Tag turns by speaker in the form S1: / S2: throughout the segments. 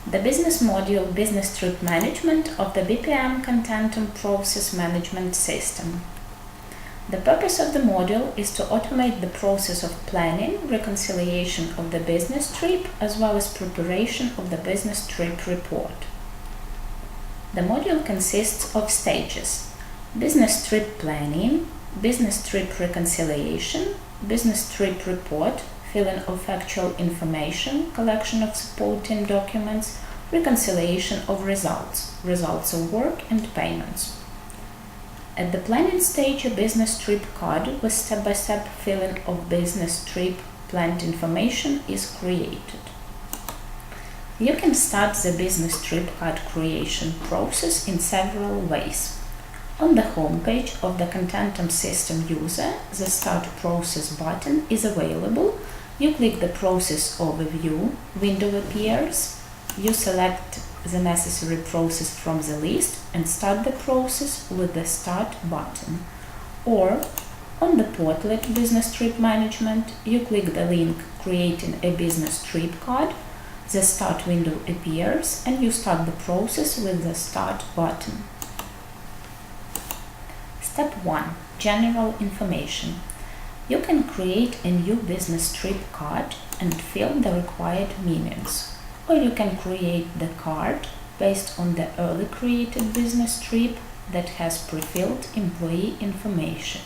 S1: The business module Business Trip Management of the BPM Contentum Process Management System. The purpose of the module is to automate the process of planning, reconciliation of the business trip, as well as preparation of the business trip report. The module consists of stages: business trip planning, business trip reconciliation, business trip report, filling of factual information, collection of supporting documents, reconciliation of results of work and payments. At the planning stage, a business trip card with step-by-step filling of business trip planned information is created. You can start the business trip card creation process in several ways. On the home page of the Contentum system user, the Start Process button is available. You click the Process Overview window appears. You select the necessary process from the list and start the process with the Start button. Or, on the Portlet Business Trip Management, you click the link Creating a Business Trip Card. The Start window appears and you start the process with the Start button. Step 1. General information. You can create a new business trip card and fill the required meanings, or you can create the card based on the early created business trip that has pre-filled employee information.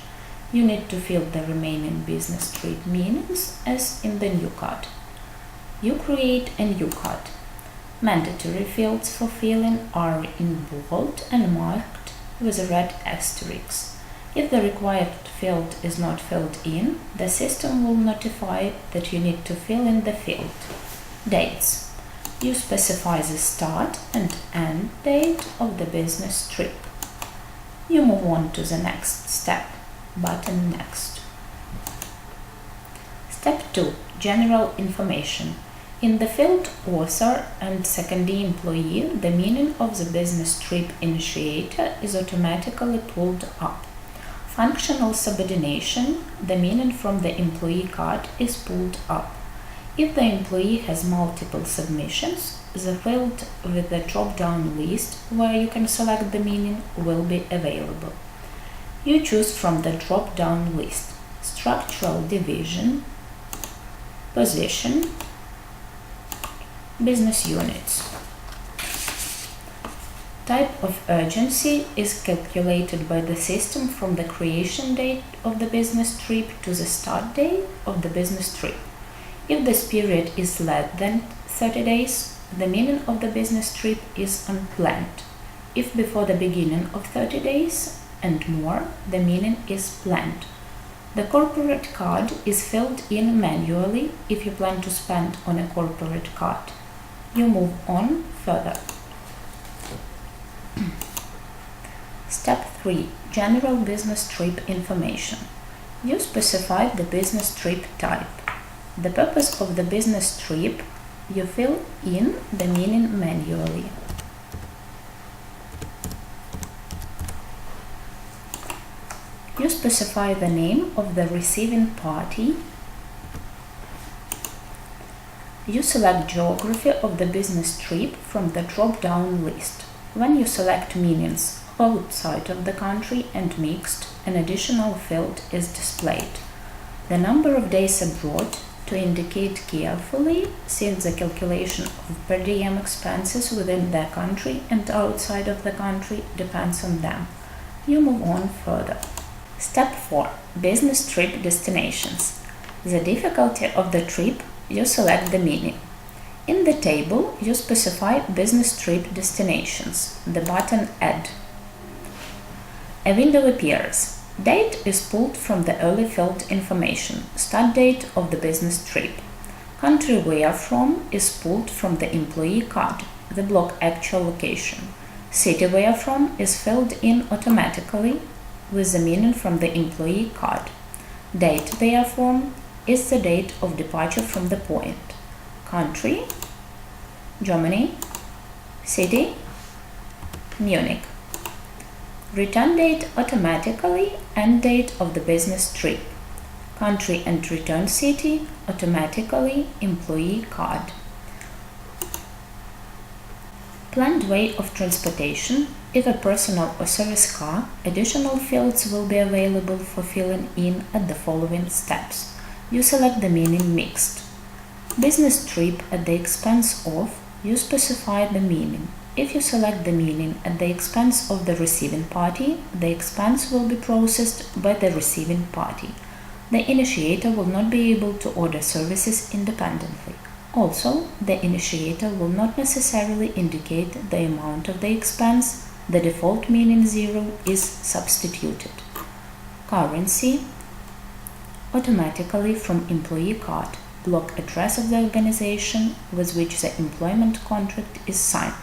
S1: You need to fill the remaining business trip meanings as in the new card. You create a new card. Mandatory fields for filling are in bold and marked with a red asterisk. If the required field is not filled in, the system will notify that you need to fill in the field. Dates. You specify the start and end date of the business trip. You move on to the next step. Button Next. Step 2. General information. In the field Author and Secondee Employee, the meaning of the business trip initiator is automatically pulled up. Functional subordination, the meaning from the employee card is pulled up. If the employee has multiple submissions, the field with the drop-down list where you can select the meaning will be available. You choose from the drop-down list structural division, position, business units. Type of urgency is calculated by the system from the creation date of the business trip to the start date of the business trip. If this period is less than 30 days, the meaning of the business trip is unplanned. If before the beginning of 30 days and more, the meaning is planned. The corporate card is filled in manually if you plan to spend on a corporate card. You move on further. Step 3. General business trip information. You specify the business trip type. The purpose of the business trip, you fill in the meaning manually. You specify the name of the receiving party. You select geography of the business trip from the drop-down list. When you select meanings outside of the country and mixed, an additional field is displayed. The number of days abroad to indicate carefully, since the calculation of per diem expenses within the country and outside of the country depends on them. You move on further. Step 4. Business trip destinations. The difficulty of the trip, you select the meaning. In the table, you specify business trip destinations, the button Add. A window appears. Date is pulled from the early filled information, start date of the business trip. Country where from is pulled from the employee card, the block actual location. City where from is filled in automatically with the meaning from the employee card. Date where from is the date of departure from the point. Country, Germany. City, Munich. Return date automatically, end date of the business trip. Country and return city automatically, employee card. Planned way of transportation. If a personal or service car, additional fields will be available for filling in at the following steps. You select the meaning mixed. Business trip at the expense of, you specify the meaning. If you select the meaning at the expense of the receiving party, the expense will be processed by the receiving party. The initiator will not be able to order services independently. Also, the initiator will not necessarily indicate the amount of the expense. The default meaning 0 is substituted. Currency. Automatically from employee card. Block address of the organization with which the employment contract is signed.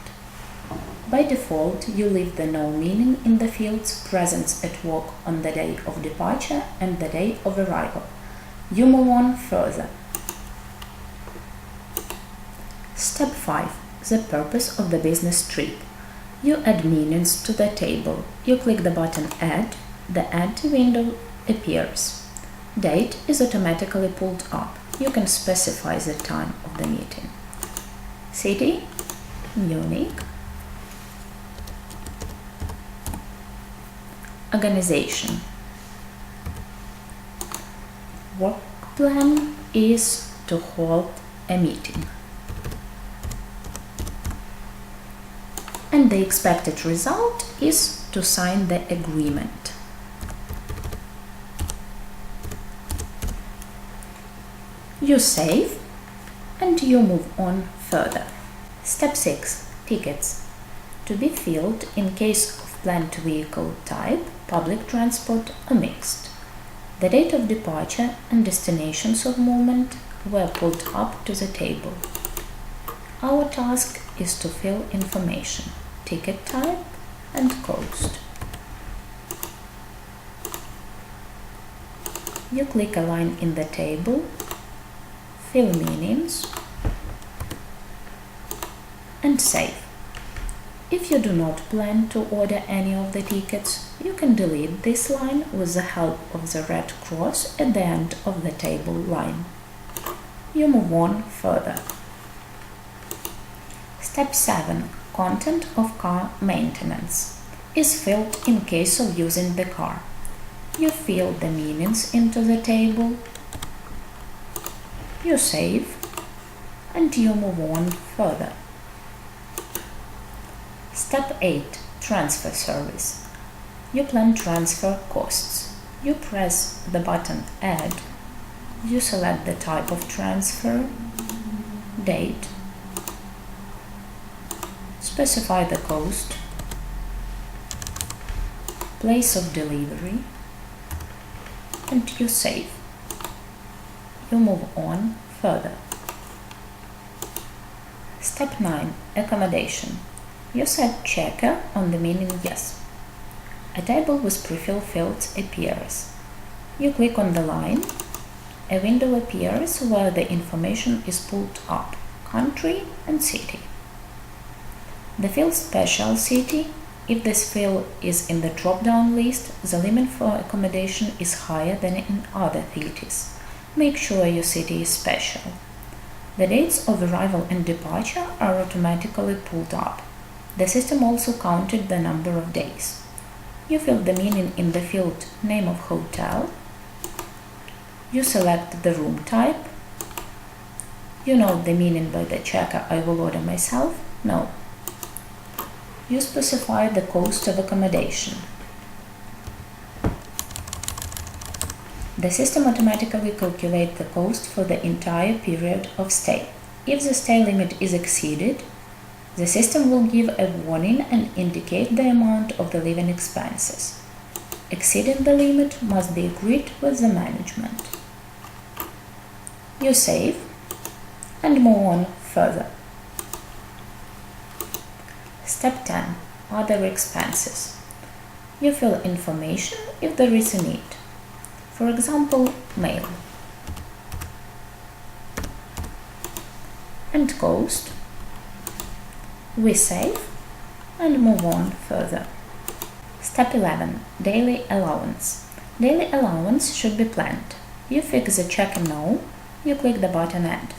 S1: By default, you leave the no meaning in the fields presence at work on the day of departure and the day of arrival. You move on further. Step 5. The purpose of the business trip. You add meanings to the table. You click the button Add. The Add window appears. Date is automatically pulled up. You can specify the time of the meeting. City, Munich. Organization. Work plan is to hold a meeting. And the expected result is to sign the agreement. You save and you move on further. Step 6. Tickets. To be filled in case of planned vehicle type, public transport or mixed. The date of departure and destinations of movement were pulled up to the table. Our task is to fill information, ticket type and cost. You click a line in the table, fill meanings and save. If you do not plan to order any of the tickets, you can delete this line with the help of the red cross at the end of the table line. You move on further. Step 7. Content of car maintenance is filled in case of using the car. You fill the meanings into the table, you save, and you move on further. Step 8. Transfer service. You plan transfer costs. You press the button Add. You select the type of transfer, date, specify the cost, place of delivery, and you save. You move on further. Step 9. Accommodation. You set checker on the meaning yes. A table with pre-filled fields appears. You click on the line. A window appears where the information is pulled up, country and city. The field special city. If this field is in the drop-down list, the limit for accommodation is higher than in other cities. Make sure your city is special. The dates of arrival and departure are automatically pulled up. The system also counted the number of days. You fill the meaning in the field name of hotel. You select the room type. You note the meaning by the checker I will order myself? No. You specify the cost of accommodation. The system automatically calculates the cost for the entire period of stay. If the stay limit is exceeded, the system will give a warning and indicate the amount of the living expenses. Exceeding the limit must be agreed with the management. You save and move on further. Step 10. Other expenses. You fill information if there is a need. For example, mail. And cost. We save and move on further. Step 11. Daily allowance. Daily allowance should be planned. You fix the check No. You click the button Add.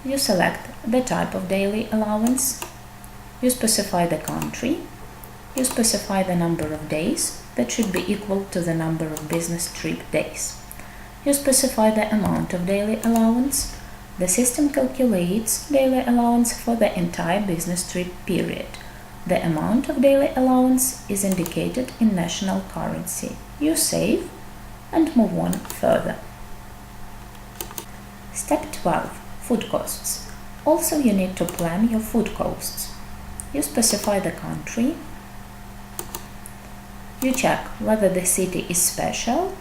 S1: You select the type of daily allowance. You specify the country. You specify the number of days that should be equal to the number of business trip days. You specify the amount of daily allowance. The system calculates daily allowance for the entire business trip period. The amount of daily allowance is indicated in national currency. You save and move on further. Step 12. Food costs. Also, you need to plan your food costs. You specify the country. You check whether the city is special.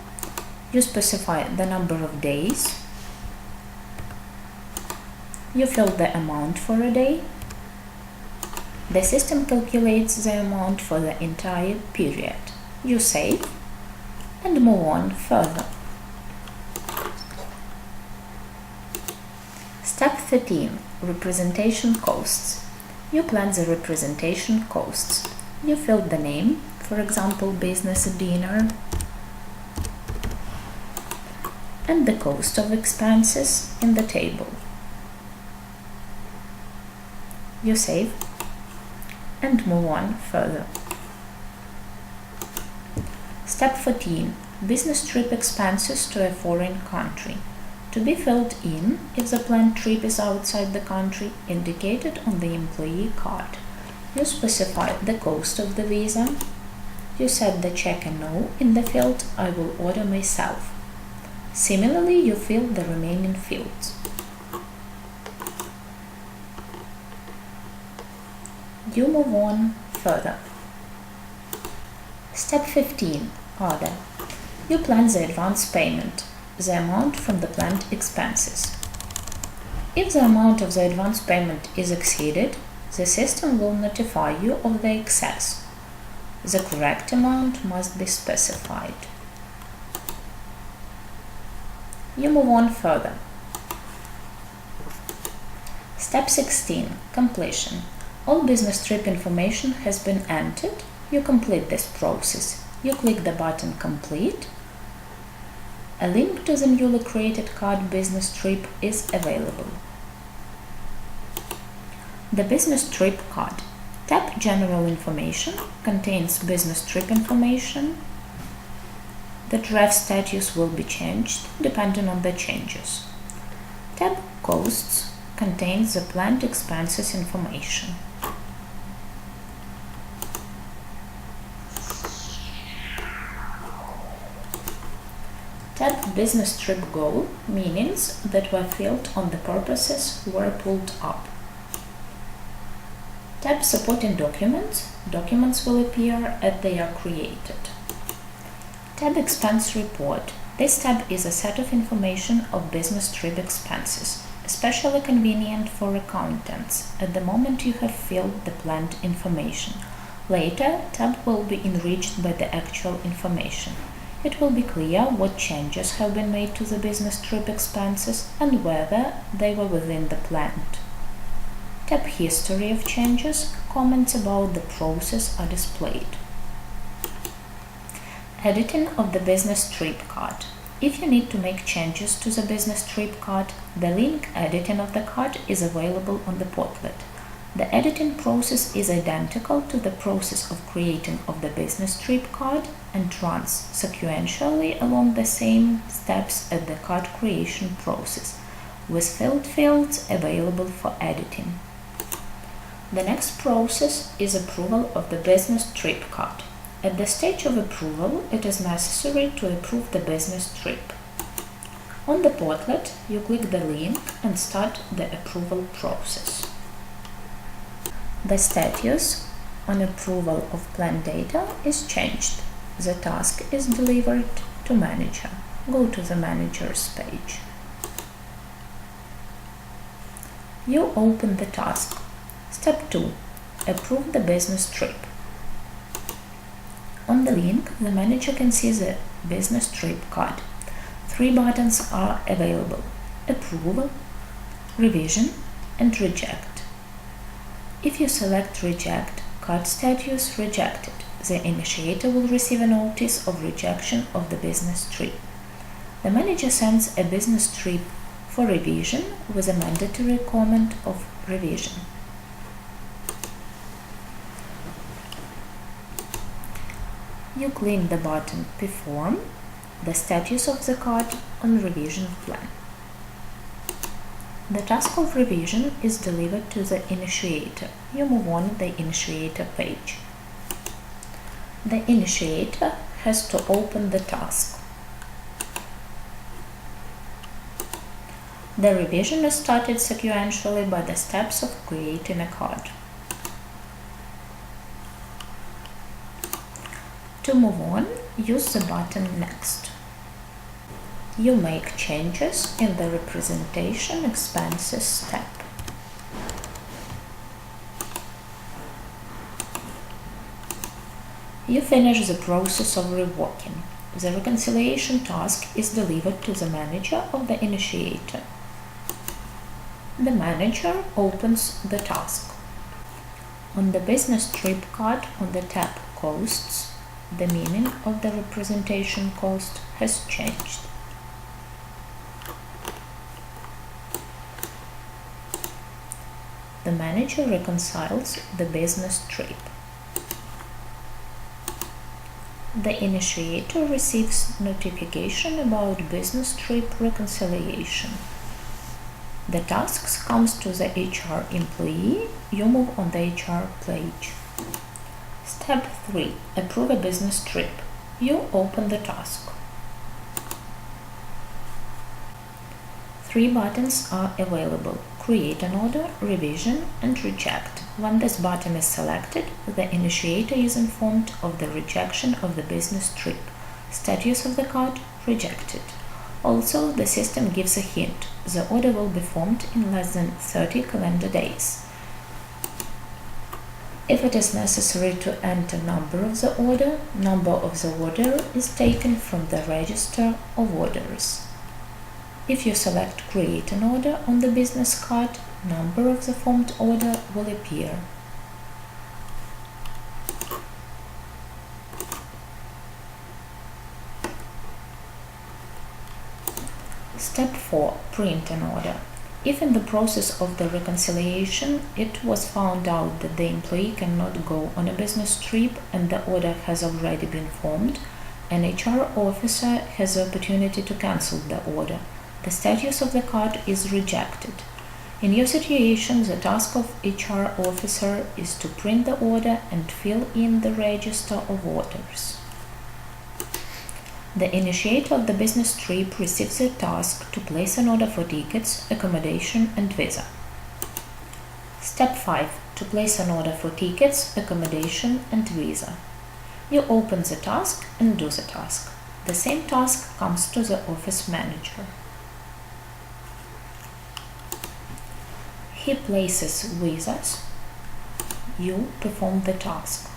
S1: You specify the number of days. You fill the amount for a day. The system calculates the amount for the entire period. You save and move on further. Step 13. Representation costs. You plan the representation costs. You fill the name, for example, business dinner, and the cost of expenses in the table. You save and move on further. Step 14. Business trip expenses to a foreign country. To be filled in if the planned trip is outside the country indicated on the employee card. You specify the cost of the visa. You set the check and no in the field I will order myself. Similarly, you fill the remaining fields. You move on further. Step 15. Other. You plan the advance payment, the amount from the planned expenses. If the amount of the advance payment is exceeded, the system will notify you of the excess. The correct amount must be specified. You move on further. Step 16. Completion. All business trip information has been entered. You complete this process. You click the button Complete. A link to the newly created card business trip is available. The business trip card. Tap General Information, contains business trip information. The draft status will be changed depending on the changes. Tap Costs, contains the planned expenses information. Tab Business Trip Goal, meanings that were filled on the purposes were pulled up. Tab Supporting Documents, documents will appear as they are created. Tab Expense Report, this tab is a set of information of business trip expenses, especially convenient for accountants at the moment you have filled the planned information. Later, tab will be enriched by the actual information. It will be clear what changes have been made to the business trip expenses and whether they were within the planned. Tab History of changes, comments about the process are displayed. Editing of the business trip card. If you need to make changes to the business trip card, the link Editing of the card is available on the Portlet. The editing process is identical to the process of creating of the business trip card and runs sequentially along the same steps as the card creation process, with filled fields available for editing. The next process is approval of the business trip card. At the stage of approval, it is necessary to approve the business trip. On the Portlet, you click the link and start the approval process. The status on approval of planned data is changed. The task is delivered to manager. Go to the manager's page. You open the task. Step 2. Approve the business trip. On the link, the manager can see the business trip card. 3 buttons are available: Approval, Revision, and Reject. If you select Reject, card status rejected, the initiator will receive a notice of rejection of the business trip. The manager sends a business trip for revision with a mandatory comment of revision. You click the button Perform the status of the card on revision plan. The task of revision is delivered to the initiator. You move on the initiator page. The initiator has to open the task. The revision is started sequentially by the steps of creating a card. To move on, use the button Next. You make changes in the representation expenses step. You finish the process of reworking. The reconciliation task is delivered to the manager of the initiator. The manager opens the task. On the business trip card on the tab Costs, the meaning of the representation cost has changed. The manager reconciles the business trip. The initiator receives notification about business trip reconciliation. The tasks comes to the HR employee. You move on the HR page. Step 3. Approve a business trip. You open the task. 3 buttons are available: Create an order, Revision, and Reject. When this button is selected, the initiator is informed of the rejection of the business trip. Status of the card: Rejected. Also, the system gives a hint: the order will be formed in less than 30 calendar days. If it is necessary to enter number of the order is taken from the register of orders. If you select Create an order on the business card, number of the formed order will appear. Step 4. Print an order. If in the process of the reconciliation it was found out that the employee cannot go on a business trip and the order has already been formed, an HR officer has the opportunity to cancel the order. The status of the card is Rejected. In your situation, the task of HR officer is to print the order and fill in the register of orders. The initiator of the business trip receives a task to place an order for tickets, accommodation, and visa. Step 5. To place an order for tickets, accommodation, and visa. You open the task and do the task. The same task comes to the office manager. He places visas. You perform the task.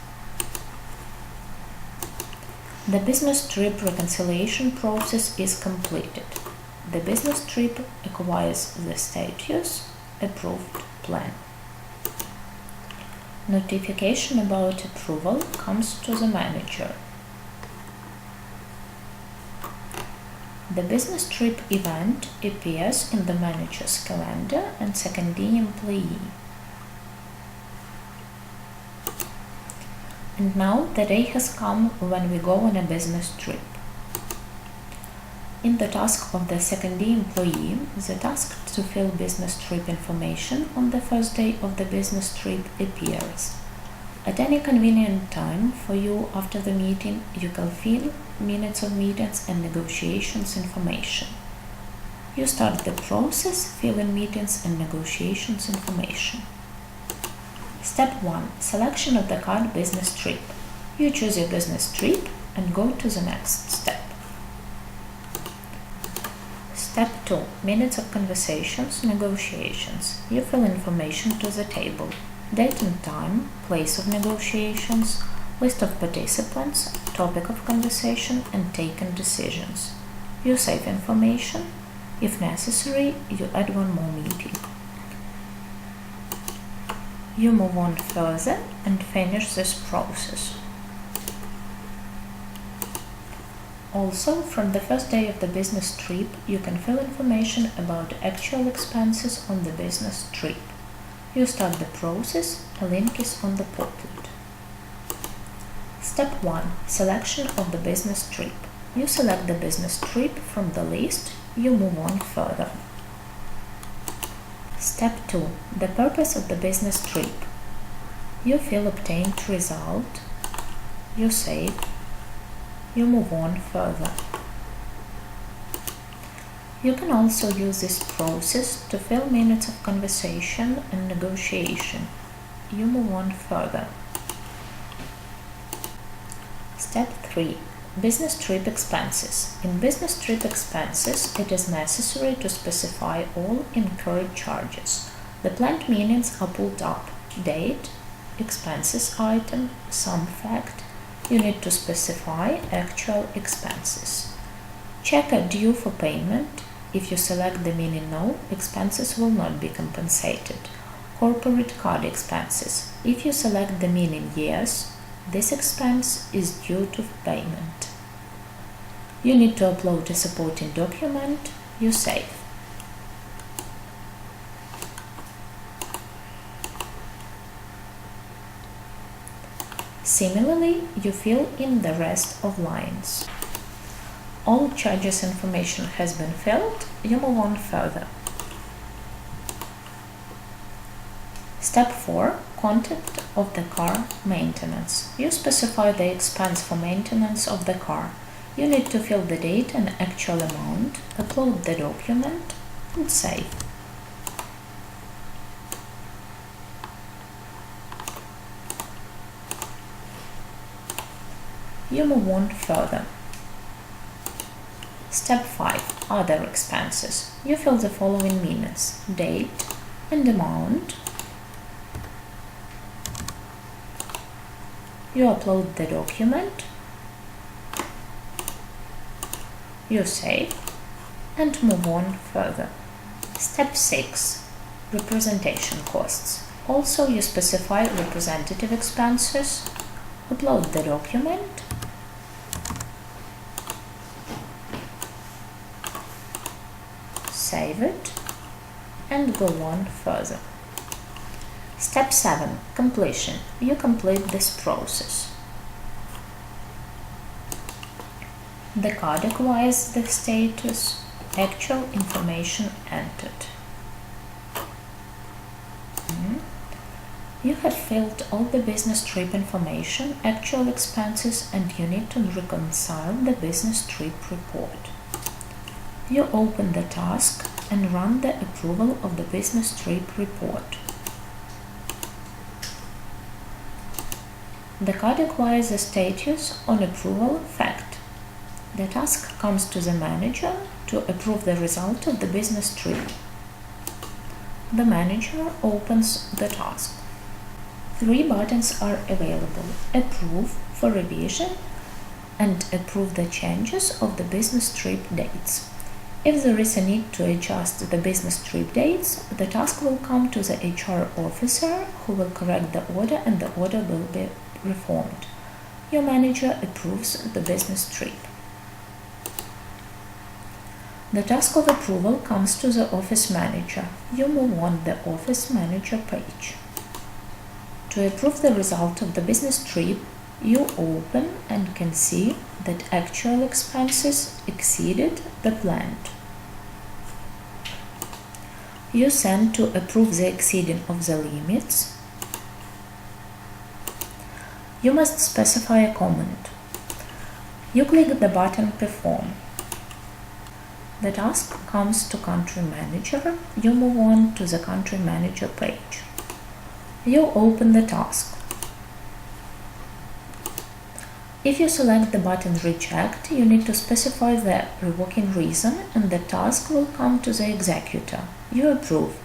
S1: The business trip reconciliation process is completed. The business trip acquires the status Approved Plan. Notification about approval comes to the manager. The business trip event appears in the manager's calendar and secondary employee. And now the day has come when we go on a business trip. In the task of the secondary employee, the task to fill business trip information on the first day of the business trip appears. At any convenient time for you after the meeting, you can fill minutes of meetings and negotiations information. You start the process, fill in meetings and negotiations information. Step 1. Selection of the card business trip. You choose your business trip and go to the next step. Step 2. Minutes of conversations, negotiations. You fill information to the table. Date and time, place of negotiations, list of participants, topic of conversation, and taken decisions. You save information. If necessary, you add one more meeting. You move on further and finish this process. Also, from the first day of the business trip, you can fill information about actual expenses on the business trip. You start the process, a link is on the portlet. Step 1. Selection of the business trip. You select the business trip from the list, you move on further. Step 2. The purpose of the business trip. You fill obtained result, you save, you move on further. You can also use this process to fill minutes of conversation and negotiation. You move on further. Step 3. Business trip expenses. In business trip expenses, it is necessary to specify all incurred charges. The planned meanings are pulled up: date, expenses item, sum fact. You need to specify actual expenses. Check are due for payment. If you select the meaning no, expenses will not be compensated. Corporate card expenses. If you select the meaning yes, this expense is due to payment. You need to upload a supporting document, you save. Similarly, you fill in the rest of lines. All charges information has been filled, you move on further. Step 4. Content of the car maintenance. You specify the expense for maintenance of the car. You need to fill the date and actual amount, upload the document, and save. You move on further. Step 5. Other expenses. You fill the following minutes: date and amount. You upload the document, you save, and move on further. Step 6. Representation costs. Also, you specify representative expenses, upload the document, save it, and go on further. Step 7. Completion. You complete this process. The card acquires the status, actual information entered. You have filled all the business trip information, actual expenses, and you need to reconcile the business trip report. You open the task and run the approval of the business trip report. The card acquires a status on approval fact. The task comes to the manager to approve the result of the business trip. The manager opens the task. 3 buttons are available: Approve for revision and Approve the changes of the business trip dates. If there is a need to adjust the business trip dates, the task will come to the HR officer who will correct the order and the order will be reformed. Your manager approves the business trip. The task of approval comes to the office manager. You move on the office manager page. To approve the result of the business trip, you open and can see that actual expenses exceeded the planned. You send to approve the exceeding of the limits. You must specify a comment. You click the button Perform. The task comes to Country Manager. You move on to the Country Manager page. You open the task. If you select the button Reject, you need to specify the revoking reason and the task will come to the executor. You approve.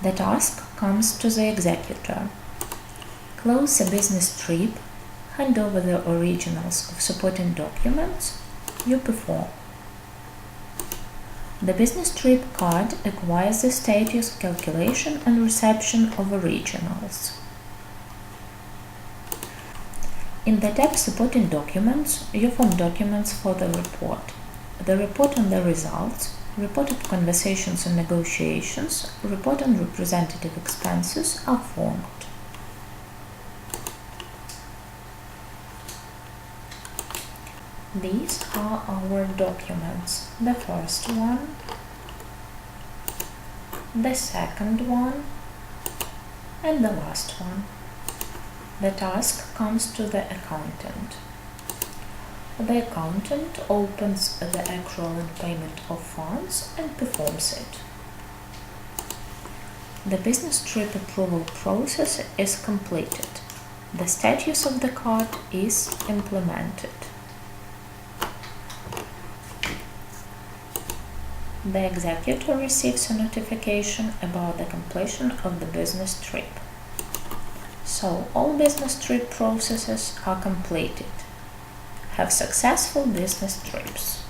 S1: The task comes to the executor. Close the business trip, hand over the originals of supporting documents, you perform. The business trip card acquires the status, calculation and reception of originals. In the tab Supporting Documents, you form documents for the report. The report on the results, report of conversations and negotiations, report on representative expenses are formed. These are our documents. The first one, the second one, and the last one. The task comes to the accountant. The accountant opens the accrual and payment of funds and performs it. The business trip approval process is completed. The status of the card is implemented. The executor receives a notification about the completion of the business trip. So all business trip processes are completed. Have successful business trips.